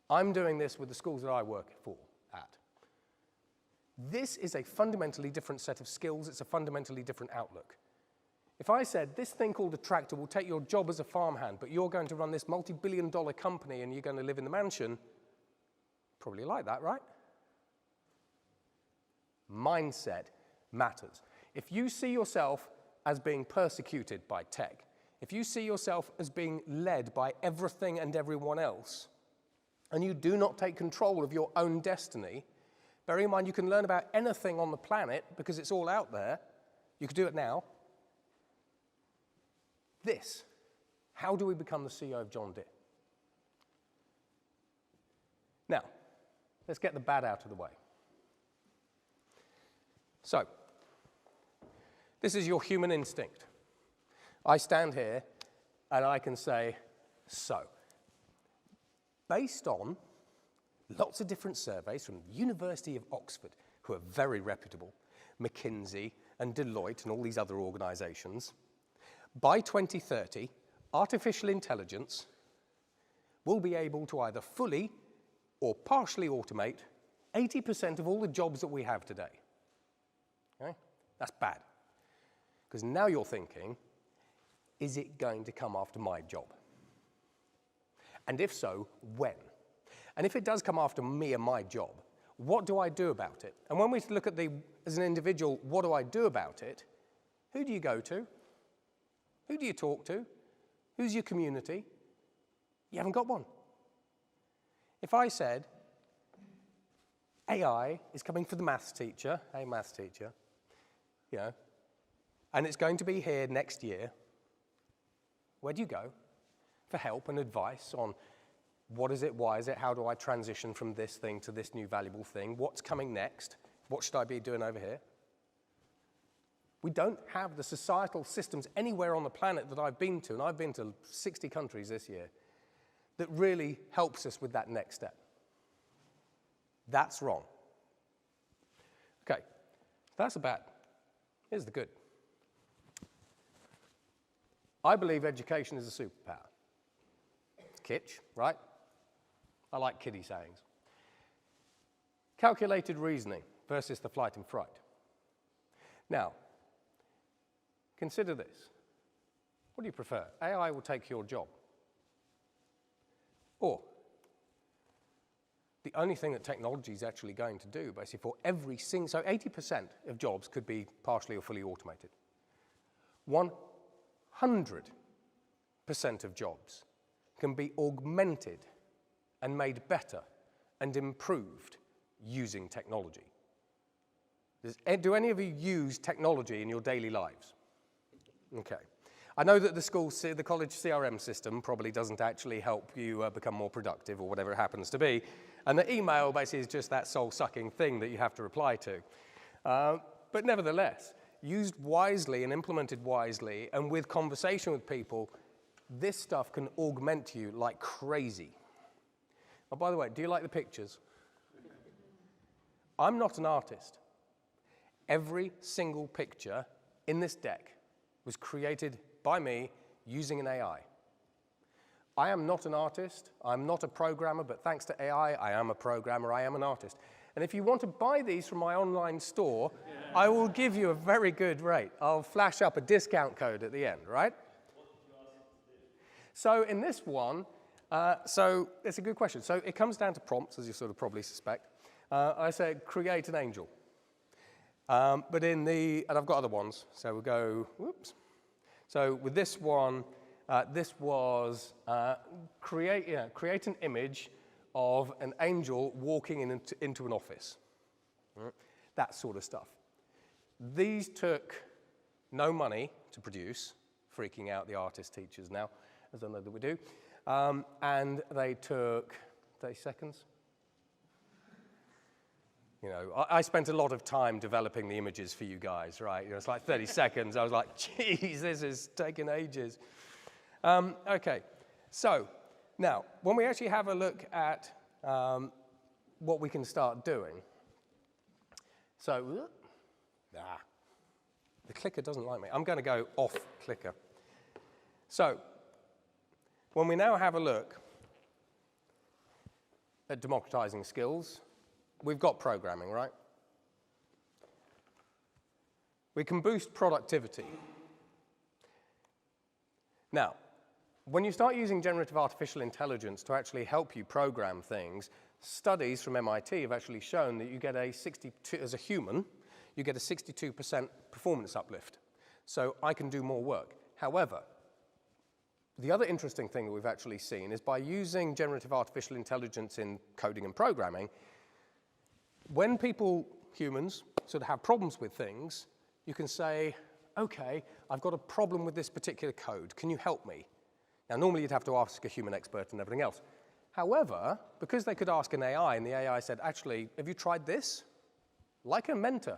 I'm doing this with the schools that I work at. This is a fundamentally different set of skills. It's a fundamentally different outlook. If I said, this thing called a tractor will take your job as a farmhand, but you're going to run this multi-billion-dollar company and you're going to live in the mansion, probably like that, right? Mindset matters. If you see yourself as being persecuted by tech, if you see yourself as being led by everything and everyone else, and you do not take control of your own destiny, bearing in mind you can learn about anything on the planet because it's all out there, you could do it now. How do we become the CEO of John Deere? Now, let's get the bad out of the way. So, this is your human instinct. I stand here and I can say, so, based on lots of different surveys from the University of Oxford, who are very reputable, McKinsey and Deloitte and all these other organizations, by 2030, artificial intelligence will be able to either fully or partially automate 80% of all the jobs that we have today. Okay? That's bad. Because now you're thinking, is it going to come after my job? And if so, when? And if it does come after me and my job, what do I do about it? And when we look at as an individual, what do I do about it? Who do you go to? Who do you talk to? Who's your community? You haven't got one. If I said, AI is coming for the maths teacher, hey maths teacher, and it's going to be here next year, where do you go for help and advice on what is it, why is it, how do I transition from this thing to this new valuable thing, what's coming next, what should I be doing over here? We don't have the societal systems anywhere on the planet that I've been to, and I've been to 60 countries this year, that really helps us with that next step. That's wrong. Okay, that's the bad. Here's the good. I believe education is a superpower. It's kitsch, right? I like kiddie sayings. Calculated reasoning versus the flight and fright. Now, consider this. What do you prefer? AI will take your job. Or the only thing that technology is actually going to do, basically, for every single, so 80% of jobs could be partially or fully automated. 100% of jobs can be augmented and made better and improved using technology. Do any of you use technology in your daily lives? Okay. I know that the college CRM system probably doesn't actually help you become more productive or whatever it happens to be, and the email basically is just that soul-sucking thing that you have to reply to. But nevertheless, used wisely and implemented wisely, and with conversation with people, this stuff can augment you like crazy. Oh, by the way, do you like the pictures? I'm not an artist. Every single picture in this deck was created by me using an AI. I am not an artist, I'm not a programmer, but thanks to AI, I am a programmer, I am an artist. And if you want to buy these from my online store, I will give you a very good rate. I'll flash up a discount code at the end, right? What did you ask him to do? So in this one, so it's a good question. So it comes down to prompts, as you sort of probably suspect. I said, create an angel. But and I've got other ones, so we'll go, whoops. So with this one, this was create an image of an angel walking into an office. That sort of stuff. These took no money to produce, freaking out the artist teachers now, as I know that we do. And they took 30 seconds. I spent a lot of time developing the images for you guys, right? It's like 30 seconds. I was like, geez, this is taking ages. Okay, so now, when we actually have a look at what we can start doing. So, the clicker doesn't like me. I'm going to go off clicker. So, when we now have a look at democratizing skills, we've got programming, right? We can boost productivity. Now, when you start using generative artificial intelligence to actually help you program things, studies from MIT have actually shown that you get as a human, you get a 62% performance uplift. So I can do more work. However, the other interesting thing that we've actually seen is by using generative artificial intelligence in coding and programming, when humans, sort of have problems with things, you can say, okay, I've got a problem with this particular code. Can you help me? Now, normally you'd have to ask a human expert and everything else. However, because they could ask an AI, and the AI said, actually, have you tried this? Like a mentor.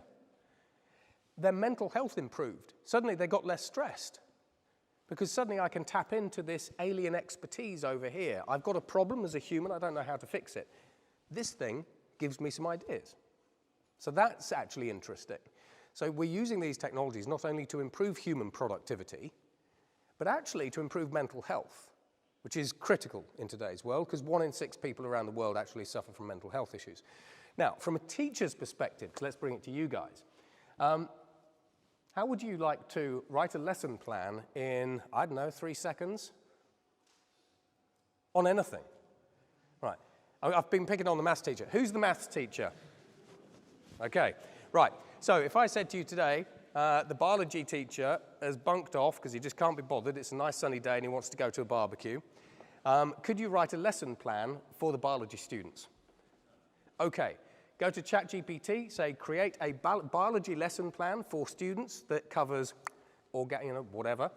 Their mental health improved. Suddenly they got less stressed. Because suddenly I can tap into this alien expertise over here. I've got a problem as a human, I don't know how to fix it. This thing gives me some ideas. So that's actually interesting. So we're using these technologies not only to improve human productivity, but actually to improve mental health, which is critical in today's world, because 1 in 6 people around the world actually suffer from mental health issues. Now, from a teacher's perspective, let's bring it to you guys. How would you like to write a lesson plan in, I don't know, 3 seconds? On anything. Right. I've been picking on the maths teacher. Who's the maths teacher? Okay. Right. So if I said to you today, the biology teacher has bunked off because he just can't be bothered. It's a nice sunny day and he wants to go to a barbecue. Could you write a lesson plan for the biology students? Okay, go to ChatGPT, say create a biology lesson plan for students that covers whatever,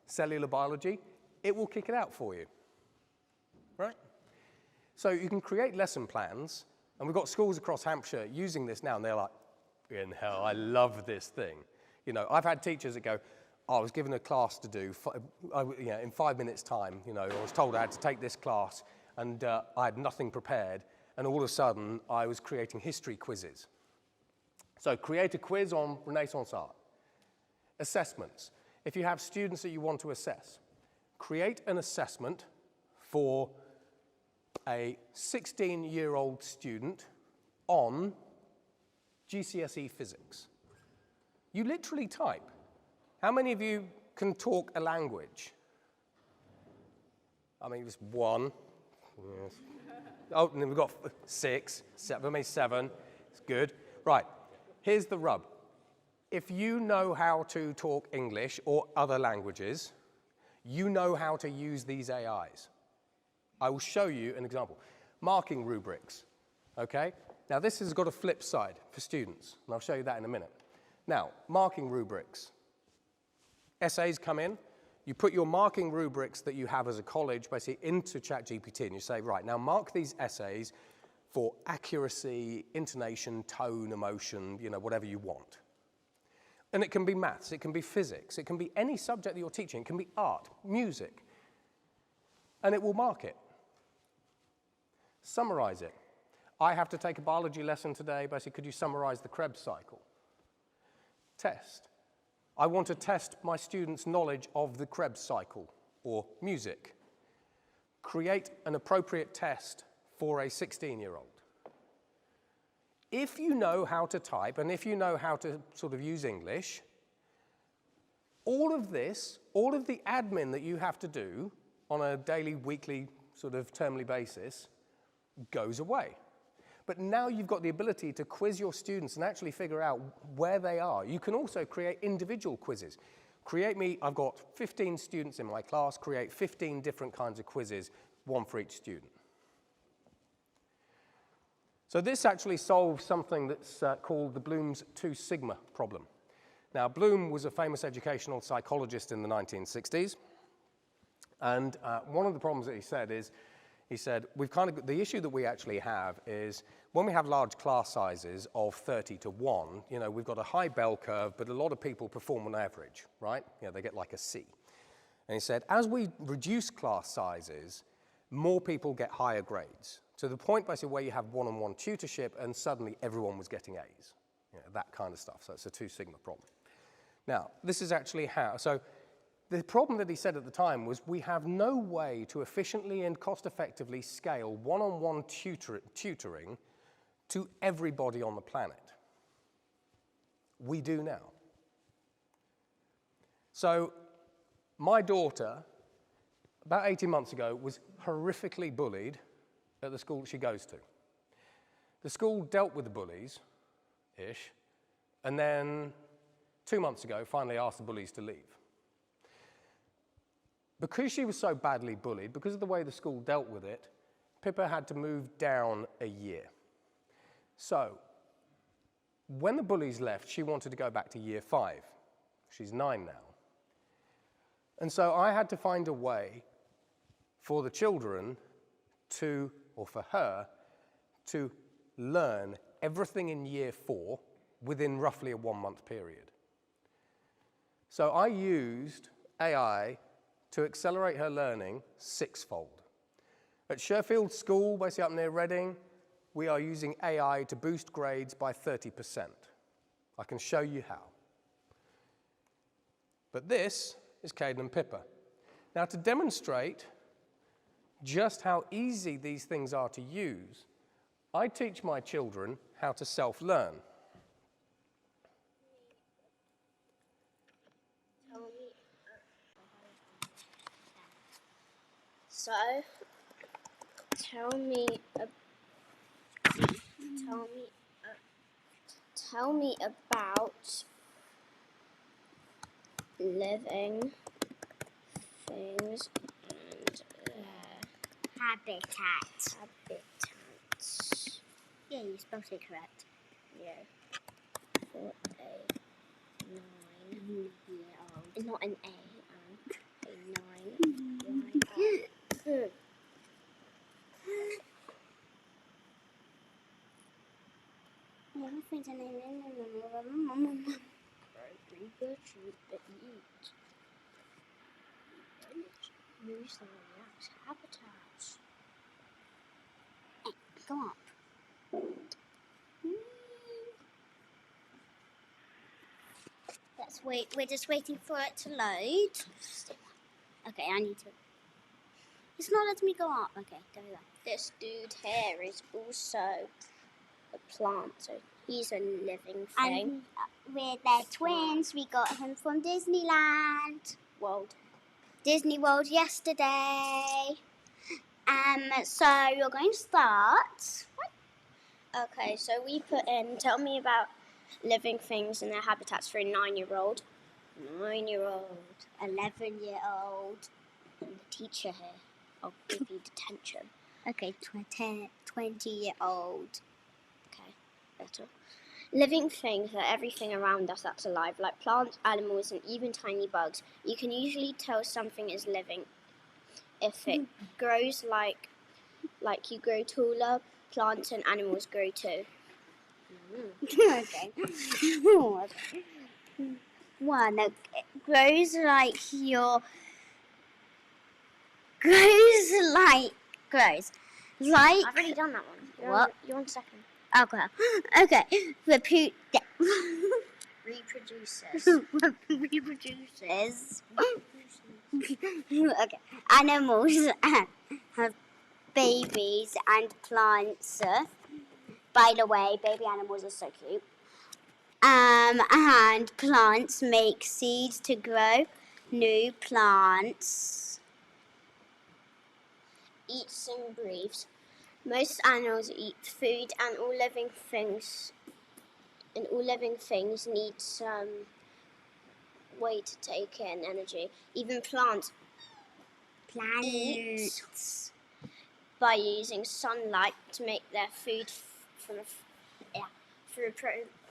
cellular biology. It will kick it out for you, right? So you can create lesson plans, and we've got schools across Hampshire using this now, and they're like, in hell, I love this thing. You know, I've had teachers that go, I was given a class to do in 5 minutes' time. You know, I was told I had to take this class, and I had nothing prepared, and all of a sudden, I was creating history quizzes. So create a quiz on Renaissance art. Assessments. If you have students that you want to assess, create an assessment for a 16-year-old student on GCSE physics. You literally type. How many of you can talk a language? I mean, just one. Yes. Oh, and then we've got 6, 7, maybe 7. It's good. Right, here's the rub. If you know how to talk English or other languages, you know how to use these AIs. I will show you an example. Marking rubrics, okay? Now, this has got a flip side for students, and I'll show you that in a minute. Now, marking rubrics. Essays come in. You put your marking rubrics that you have as a college basically into ChatGPT, and you say, right, now mark these essays for accuracy, intonation, tone, emotion, you know, whatever you want. And it can be maths, it can be physics, it can be any subject that you're teaching, it can be art, music, and it will mark it. Summarize it. I have to take a biology lesson today, basically, could you summarize the Krebs cycle? Test. I want to test my students' knowledge of the Krebs cycle, or music. Create an appropriate test for a 16-year-old. If you know how to type, and if you know how to sort of use English, all of this, all of the admin that you have to do on a daily, weekly, sort of termly basis goes away. But now you've got the ability to quiz your students and actually figure out where they are. You can also create individual quizzes. I've got 15 students in my class, create 15 different kinds of quizzes, one for each student. So this actually solves something that's called the Bloom's 2 sigma problem. Now, Bloom was a famous educational psychologist in the 1960s. And one of the problems that he said is, the issue that we actually have is when we have large class sizes of 30 to 1, you know, we've got a high bell curve, but a lot of people perform on average, right? You know, they get like a C. And he said, as we reduce class sizes, more people get higher grades, to the point basically where you have one-on-one tutorship and suddenly everyone was getting A's, you know, that kind of stuff. So it's a 2 sigma problem. Now, this is actually how, so the problem that he said at the time was we have no way to efficiently and cost-effectively scale one-on-one tutoring to everybody on the planet. We do now. So my daughter, about 18 months ago, was horrifically bullied at the school she goes to. The school dealt with the bullies-ish, and then 2 months ago finally asked the bullies to leave. Because she was so badly bullied, because of the way the school dealt with it, Pippa had to move down a year. So, when the bullies left, she wanted to go back to year 5. She's 9 now. And so I had to find a way for the children to, or for her, to learn everything in year 4 within roughly a 1-month period. So I used AI to accelerate her learning 6-fold. At Sherfield School, basically up near Reading, we are using AI to boost grades by 30%. I can show you how. But this is Caden and Pippa. Now, to demonstrate just how easy these things are to use, I teach my children how to self-learn. So, tell me about living things and Habitat. Habitats. Yeah, you spelled it correct. Yeah. For a 9-year-old. It's not an A, a 9-year-old. Use the relaxed habitats. Go up. Let's wait. We're just waiting for it to load. Okay, I need to. It's not letting me go up. Okay, there we go. This dude here is also a plant, so he's a living thing. And we're their twins. We got him from Disneyland. Disney World yesterday. So you're going to start. Okay, so we put in, tell me about living things and their habitats for a 9-year-old. 9-year-old. 11-year-old. And the teacher here. I'll give you detention. Okay, 20-year-old. Okay, better. Living things are everything around us that's alive, like plants, animals, and even tiny bugs. You can usually tell something is living if it grows like you grow taller, plants and animals grow too. Okay. One, it grows like your. Grows like. I've already done that one. What? You're on second. Okay. Reproduces. Reproduces. Okay. Animals have babies and plants. By the way, baby animals are so cute. And plants make seeds to grow new plants. Eats and breathes. Most animals eat food, and all living things need some way to take in energy. Even plants eat by using sunlight to make their food through a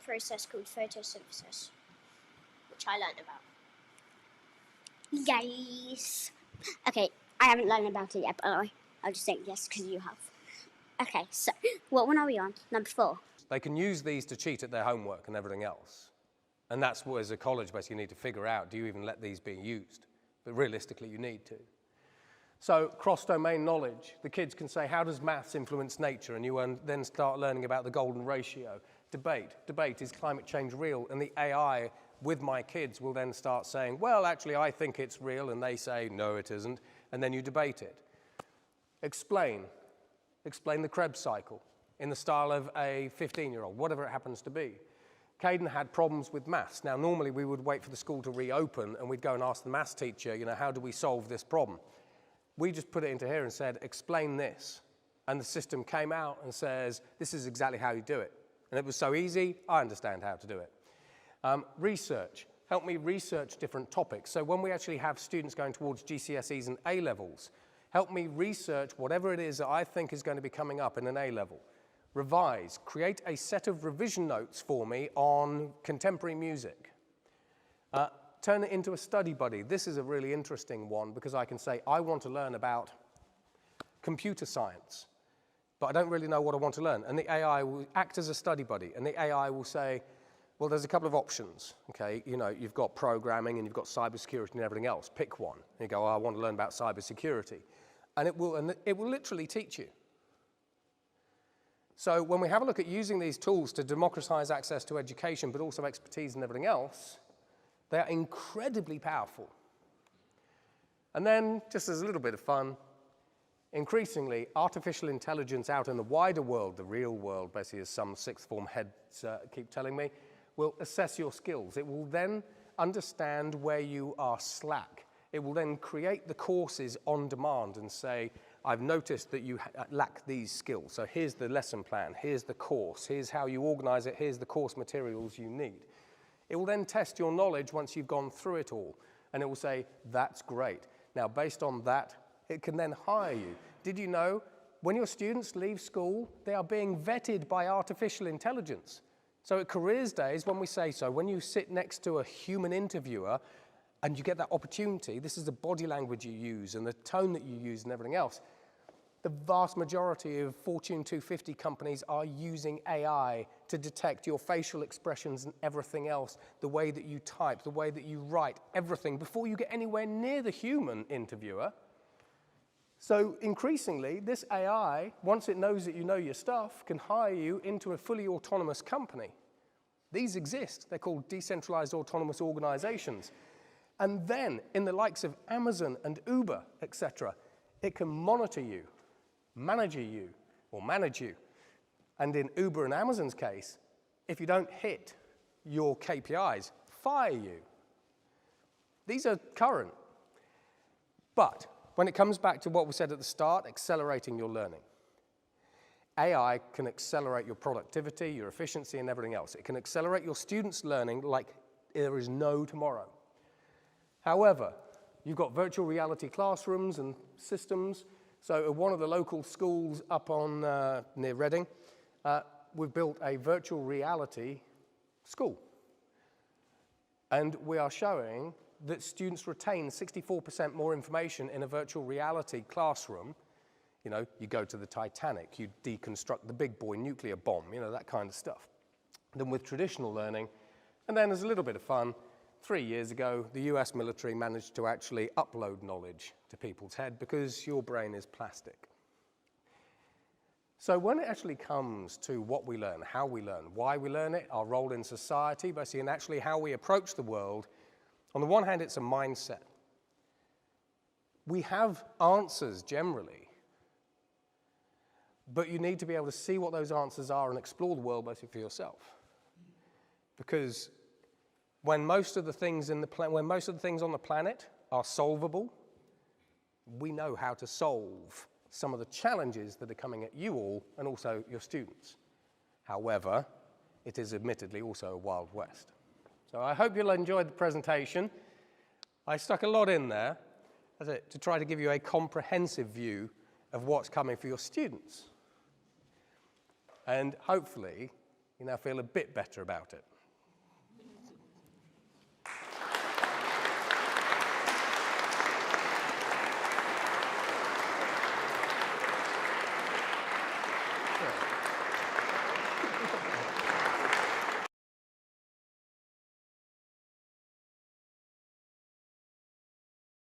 process called photosynthesis, which I learned about. Yes. Okay, I haven't learned about it yet, but I'll just say yes because you have. Okay, so what one are we on? Number 4. They can use these to cheat at their homework and everything else. And that's what, as a college, basically, you need to figure out, do you even let these be used? But realistically, you need to. So cross-domain knowledge, the kids can say, how does maths influence nature? And you then start learning about the golden ratio. Debate, is climate change real? And the AI with my kids will then start saying, well, actually, I think it's real. And they say, no, it isn't. And then you debate it. Explain the Krebs cycle in the style of a 15-year-old, whatever it happens to be. Caden had problems with maths. Now, normally we would wait for the school to reopen and we'd go and ask the maths teacher, how do we solve this problem? We just put it into here and said, explain this. And the system came out and says, this is exactly how you do it. And it was so easy, I understand how to do it. Research. Help me research different topics. So when we actually have students going towards GCSEs and A-levels, help me research whatever it is that I think is going to be coming up in an A-level. Revise. Create a set of revision notes for me on contemporary music. Turn it into a study buddy. This is a really interesting one because I can say, I want to learn about computer science, but I don't really know what I want to learn. And the AI will act as a study buddy, and the AI will say, well, there's a couple of options, okay? You've got programming and you've got cybersecurity and everything else. Pick one. And you go, I want to learn about cybersecurity. And it will literally teach you. So when we have a look at using these tools to democratize access to education, but also expertise and everything else, they are incredibly powerful. And then, just as a little bit of fun, increasingly, artificial intelligence out in the wider world, the real world, basically as some sixth form heads keep telling me, will assess your skills. It will then understand where you are slack. It will then create the courses on demand and say, I've noticed that you lack these skills. So here's the lesson plan, here's the course, here's how you organize it, here's the course materials you need. It will then test your knowledge once you've gone through it all. And it will say, that's great. Now, based on that, It can then hire you. Did you know when your students leave school, they are being vetted by artificial intelligence? So at careers days, when we say so, when you sit next to a human interviewer and you get that opportunity, this is the body language you use and the tone that you use and everything else. The vast majority of Fortune 250 companies are using AI to detect your facial expressions and everything else, the way that you type, the way that you write, everything, before you get anywhere near the human interviewer. So increasingly, this AI, once it knows that you know your stuff, can hire you into a fully autonomous company. These exist. They're called decentralized autonomous organizations. And then, in the likes of Amazon and Uber, etc., it can monitor you, manage you. And in Uber and Amazon's case, if you don't hit your KPIs, fire you. These are current. But when it comes back to what we said at the start, accelerating your learning, AI can accelerate your productivity, your efficiency, and everything else. It can accelerate your students' learning like there is no tomorrow. However, you've got virtual reality classrooms and systems. So at one of the local schools up on near Reading, we've built a virtual reality school. And we are showing that students retain 64% more information in a virtual reality classroom. You know, you go to the Titanic, you deconstruct the big boy nuclear bomb, you know, that kind of stuff, than with traditional learning. And then as a little bit of fun, 3 years ago, the US military managed to actually upload knowledge to people's head because your brain is plastic. So when it actually comes to what we learn, how we learn, why we learn it, our role in society, basically, and actually how we approach the world, on the one hand, it's a mindset. We have answers generally, but you need to be able to see what those answers are and explore the world basically for yourself. Because when most of the things on the planet are solvable, we know how to solve some of the challenges that are coming at you all and also your students. However, it is admittedly also a Wild West. So I hope you'll enjoy the presentation. I stuck a lot in there to try to give you a comprehensive view of what's coming for your students. And hopefully, you now feel a bit better about it.